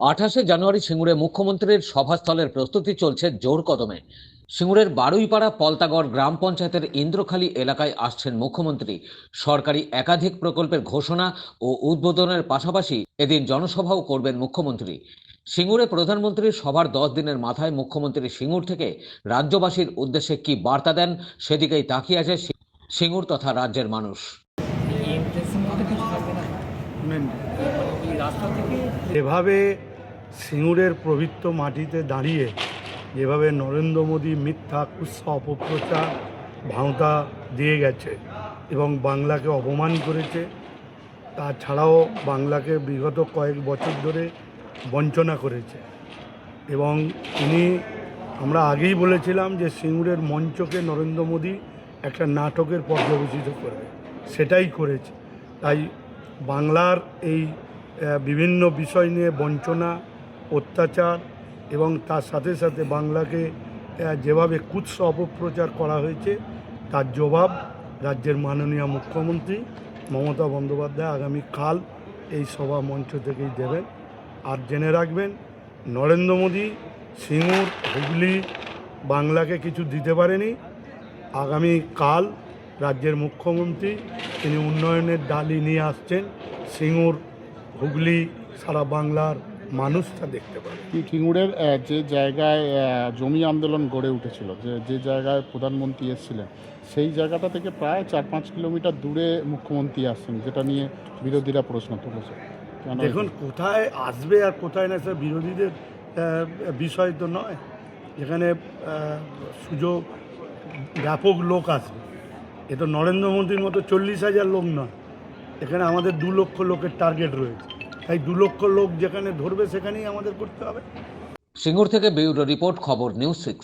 28শে জানুয়ারি সিঙ্গুরে মুখ্যমন্ত্রীর সভাস্থলের প্রস্তুতি চলছে জোর কদমে। সিঙ্গুরের বারুইপাড়া পলতাগড় গ্রাম পঞ্চায়েতের ইন্দ্রখালী এলাকায় আসছেন মুখ্যমন্ত্রী। সরকারি একাধিক প্রকল্পের ঘোষণা ও উদ্বোধনের পাশাপাশি এদিন জনসভাও করবেন মুখ্যমন্ত্রী। সিঙ্গুরে প্রধানমন্ত্রীর সভার 10 দিনের মাথায় মুখ্যমন্ত্রী সিঙ্গুর থেকে রাজ্যবাসীর উদ্দেশ্যে কি বার্তা দেন, সেদিকেই তাকিয়ে আছে সিঙ্গুর তথা রাজ্যের মানুষ। এভাবে সিঙ্গুরের পবিত্র মাটিতে দাঁড়িয়ে যেভাবে নরেন্দ্র মোদী মিথ্যা কুৎসা অপপ্রচার ভাঁওতা দিয়ে গেছে এবং বাংলাকে অপমান করেছে, তাছাড়াও বাংলাকে বিগত কয়েক বছর ধরে বঞ্চনা করেছে। এবং আমরা আগেই বলেছিলাম যে সিঙ্গুরের মঞ্চকে নরেন্দ্র মোদী একটা নাটকের পর্যবেসিত করবে, সেটাই করেছে। তাই বাংলার এই বিভিন্ন বিষয় নিয়ে বঞ্চনা, অত্যাচার এবং তার সাথে সাথে বাংলাকে যেভাবে কুৎসা অপপ্রচার করা হয়েছে তার জবাব রাজ্যের মাননীয় মুখ্যমন্ত্রী মমতা বন্দ্যোপাধ্যায় আগামীকাল এই সভা মঞ্চ থেকেই দেবেন। আর জেনে রাখবেন, নরেন্দ্র মোদী সিঙ্গুর, হুগলি, বাংলাকে কিছু দিতে পারেনি। আগামীকাল রাজ্যের মুখ্যমন্ত্রী তিনি উন্নয়নের ডালি নিয়ে আসছেন, সিঙ্গুর, হুগলি, সারা বাংলার মানুষ তা দেখতে পাবে। সিঙ্গুরের যে জায়গায় জমি আন্দোলন গড়ে উঠেছিল, যে জায়গায় প্রধানমন্ত্রী এসেছিলেন, সেই জায়গাটা থেকে প্রায় 4-5 কিলোমিটার দূরে মুখ্যমন্ত্রী আসছেন, যেটা নিয়ে বিরোধীরা প্রশ্ন তুলেছে। দেখুন, কোথায় আসবে আর কোথায় না, সে বিরোধীদের বিষয় তো নয়। এখানে সুযোগ ব্যাপক লোক আসবে। এ তো নরেন্দ্র মোদীর মতো 40,000 লোক নয়, এখানে আমাদের 2 লক্ষ লোকের টার্গেট রয়েছে। তাই 2 লক্ষ লোক যেখানে ধরবে সেখানেই আমাদের করতে হবে। সিঙ্গুর থেকে ব্যুরো রিপোর্ট, খবর নিউজ 6।